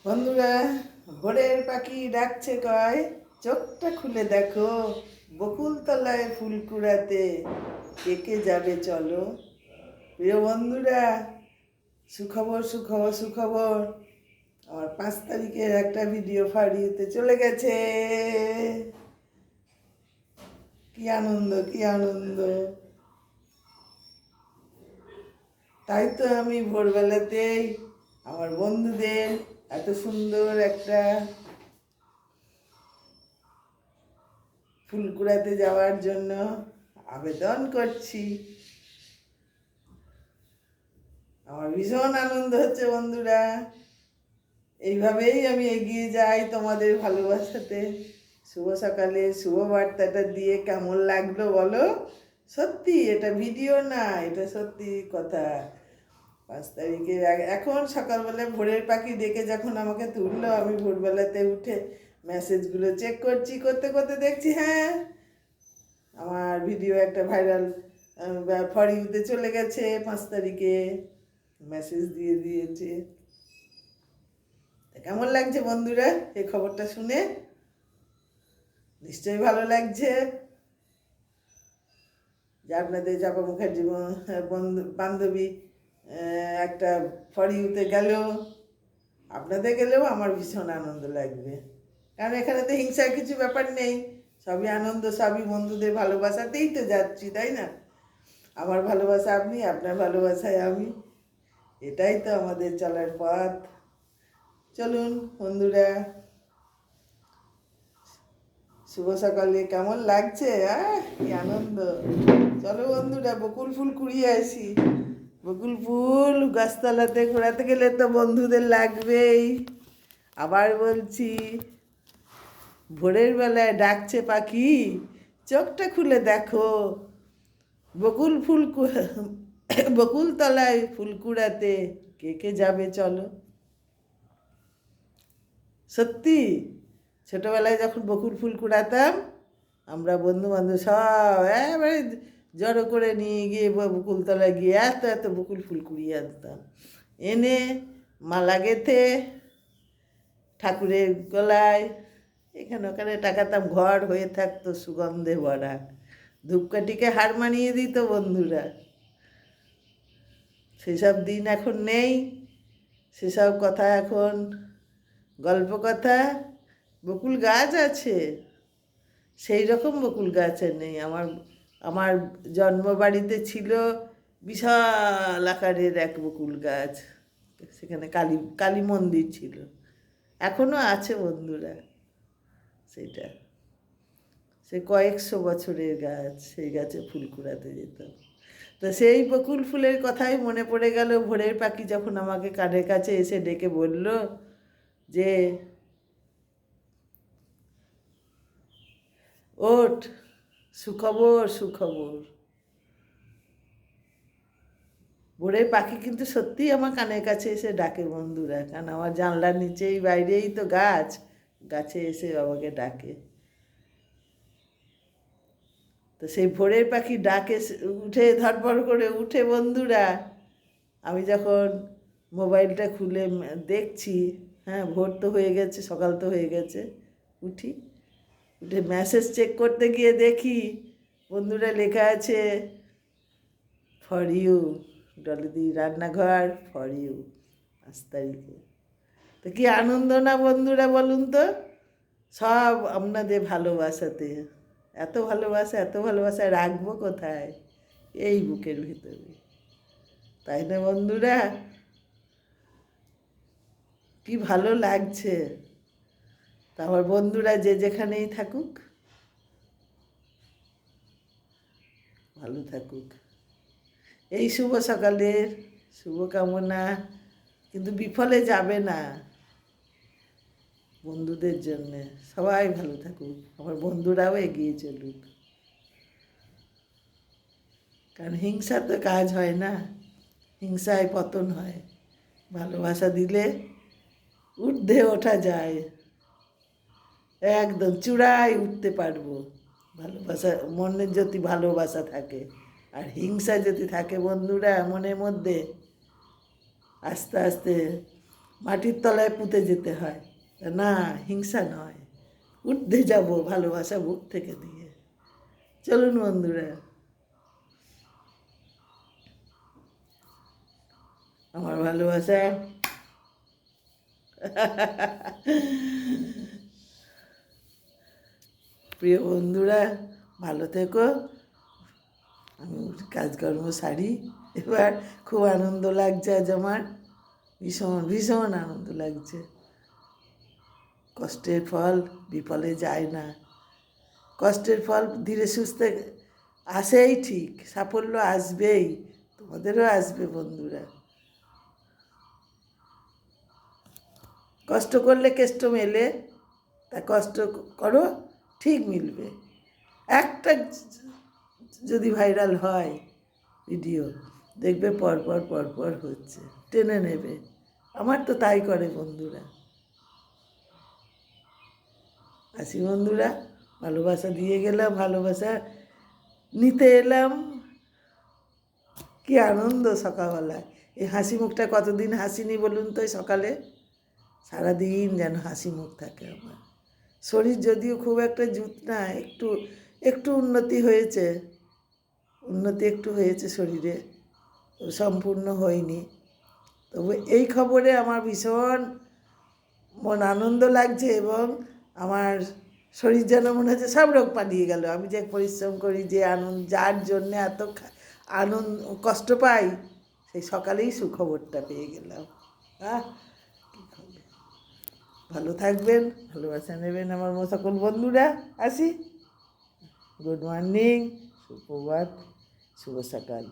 বন্ধুরা, ভোরের পাখি ডাকছে কয়, চোখটা খুলে দেখো, বকুলতলায় ফুল কুড়াতে কে কে যাবে চলো। প্রিয় বন্ধুরা, সুখবর সুখবর সুখবর, আমার 5 তারিখের একটা ভিডিও ফাড়িতে চলে গেছে। কি আনন্দ, কি আনন্দ! তাই তো আমি ভোরবেলাতেই আমার বন্ধুদের এত সুন্দর একটা ফুল কুড়াতে যাওয়ার জন্য আবেদন করছি। আমার ভীষণ আনন্দ হচ্ছে বন্ধুরা। এইভাবেই আমি এগিয়ে যাই তোমাদের ভালোবাসাতে। শুভ সকালে শুভ বার্তাটা দিয়ে কেমন লাগলো বলো? সত্যি এটা ভিডিও না, এটা সত্যি কথা। 5 তারিখে এখন সকালবেলায় ভোরের পাখি ডেকে যখন আমাকে তুললো, আমি ভোরবেলাতে উঠে মেসেজগুলো চেক করছি, করতে করতে দেখছি হ্যাঁ, আমার ভিডিও একটা ভাইরাল ফর ইউতে চলে গেছে। 5 তারিখে মেসেজ দিয়ে দিয়েছে। কেমন লাগছে বন্ধুরা এই খবরটা শুনে? নিশ্চয়ই ভালো লাগছে যে আপনাদের জবা মুখার্জি বান্ধবী একটা ফর ইউতে গেল। আপনাদের গেলেও আমার ভীষণ আনন্দ লাগবে, কারণ এখানে তো হিংসার কিছু ব্যাপার নেই। সবই আনন্দ, সবই বন্ধুদের ভালোবাসাতেই তো যাচ্ছি, তাই না? আমার ভালোবাসা আপনি, আপনার ভালোবাসায় আমি, এটাই তো আমাদের চলার পথ। চলুন বন্ধুরা, শুভ সকালে কেমন লাগছে? কি আনন্দ! চলো বন্ধুরা, বকুল ফুল কুড়িয়ে আসি। বকুল ফুল গাছতলাতে ঘোরাতে গেলে তো বন্ধুদের লাগবেই। আবার বলছি, ভোরের বেলায় ডাকছে পাখি, চোখটা খুলে দেখো, বকুল ফুল বকুল তলায় ফুল কুড়াতে কে কে যাবে চলো। সত্যি ছোটোবেলায় যখন বকুল ফুল কুড়াতাম, আমরা বন্ধু বান্ধব সব এবারে জড়ো করে নিয়ে গিয়ে বকুলতলায় গিয়ে এত এত বকুল ফুল কুড়িয়ে আনতাম, এনে মালা গেঁথে ঠাকুরের গলায় এখানে ওখানে টাকাতাম, ঘর হয়ে থাকতো সুগন্ধে ভরা। ধূপকাঠিকে হার মানিয়ে দিত বন্ধুরা। সেসব দিন এখন নেই, সেসব কথা এখন গল্প কথা। বকুল গাছ আছে, সেই রকম বকুল গাছ আর নেই। আমার আমার জন্মবাড়িতে ছিল বিশাল আকারের এক বকুল গাছ, সেখানে কালী কালী মন্দির ছিল, এখনও আছে বন্ধুরা। সেটা সে কয়েকশো বছরের গাছ, সেই গাছে ফুল কুড়াতে যেতাম। তো সেই বকুল ফুলের কথাই মনে পড়ে গেল ভোরের পাখি যখন আমাকে কানের কাছে এসে ডেকে বলল যে, ওঠ, সুখবর সুখবর। ভোরের পাখি কিন্তু সত্যিই আমার কানের কাছে এসে ডাকে বন্ধুরা, কারণ আমার জানলার নিচেই বাইরেই তো গাছ, গাছে এসে আমাকে ডাকে। তো সেই ভোরের পাখি ডাকে উঠে ধড়ফড় করে উঠে বন্ধুরা, আমি যখন মোবাইলটা খুলে দেখছি, হ্যাঁ ভোর তো হয়ে গেছে, সকাল তো হয়ে গেছে, উঠে মেসেজ চেক করতে গিয়ে দেখি বন্ধুরা লেখা আছে ফর ইউ, ডলিদি রান্নাঘর ফর ইউ, 5 তারিখে। তো কি আনন্দ না বন্ধুরা বলুন তো? সব আপনাদের ভালোবাসাতে। এত ভালোবাসা, এত ভালোবাসা রাখবো কোথায়? এই বুকের ভিতরে, তাই না বন্ধুরা? কি ভালো লাগছে। তা আমার বন্ধুরা যে যেখানেই থাকুক, ভালো থাকুক। এই শুভ সকালের শুভকামনা কিন্তু বিফলে যাবে না বন্ধুদের জন্যে। সবাই ভালো থাকুক, আমার বন্ধুরাও এগিয়ে চলুক, কারণ হিংসা তো কাজ হয় না, হিংসায় পতন হয়। ভালোবাসা দিলে ঊর্ধ্বে ওঠা যায়, একদম চূড়ায় উঠতে পারবো। ভালোবাসা, মনের যদি ভালোবাসা থাকে, আর হিংসা যদি থাকে বন্ধুরা মনের মধ্যে, আস্তে আস্তে মাটির তলায় পুঁতে যেতে হয়। না, হিংসা নয়, উঠতে যাব ভালোবাসা বুক থেকে দিয়ে। চলুন বন্ধুরা, আমার ভালোবাসা প্রিয় বন্ধুরা, ভালো থেকো। আমি কাজকর্ম সারি এবার। খুব আনন্দ লাগছে আজ আমার, ভীষণ ভীষণ আনন্দ লাগছে। কষ্টের ফল বিফলে যায় না, কষ্টের ফল ধীরে সুস্থে আসেই, ঠিক সাফল্য আসবেই, তোমাদেরও আসবে বন্ধুরা। কষ্ট করলে কেষ্ট মেলে, তা কষ্ট করো, ঠিক মিলবে। একটা যদি ভাইরাল হয় ভিডিও, দেখবে পরপর পরপর হচ্ছে, টেনে নেবে। আমার তো তাই করে বন্ধুরা। আসি বন্ধুরা, ভালোবাসা দিয়ে গেলাম, ভালোবাসা নিতে এলাম। কি আনন্দ সকালবেলায়, এই হাসি মুখটা কতদিন হাসিনি বলুন তো। সকালে সারাদিন যেন হাসি মুখ থাকে আমার। শরীর যদিও খুব একটা জুত না, একটু একটু উন্নতি হয়েছে, একটু হয়েছে শরীরে, সম্পূর্ণ হয়নি। তবে এই খবরে আমার ভীষণ মন আনন্দ লাগছে, এবং আমার শরীর যেন মনে হচ্ছে সব রোগ পালিয়ে গেল। আমি যে পরিশ্রম করি, যে আনন্দ, যার জন্যে এত আনন্দ কষ্ট পাই, সেই সকালেই সুখবরটা পেয়ে গেলাম। কী খবর। ভালো থাকবেন, ভালোবাসা নেবেন আমার সকল বন্ধুরা। আসি, গুড মর্নিং, সুপ্রভাত, শুভ সকাল।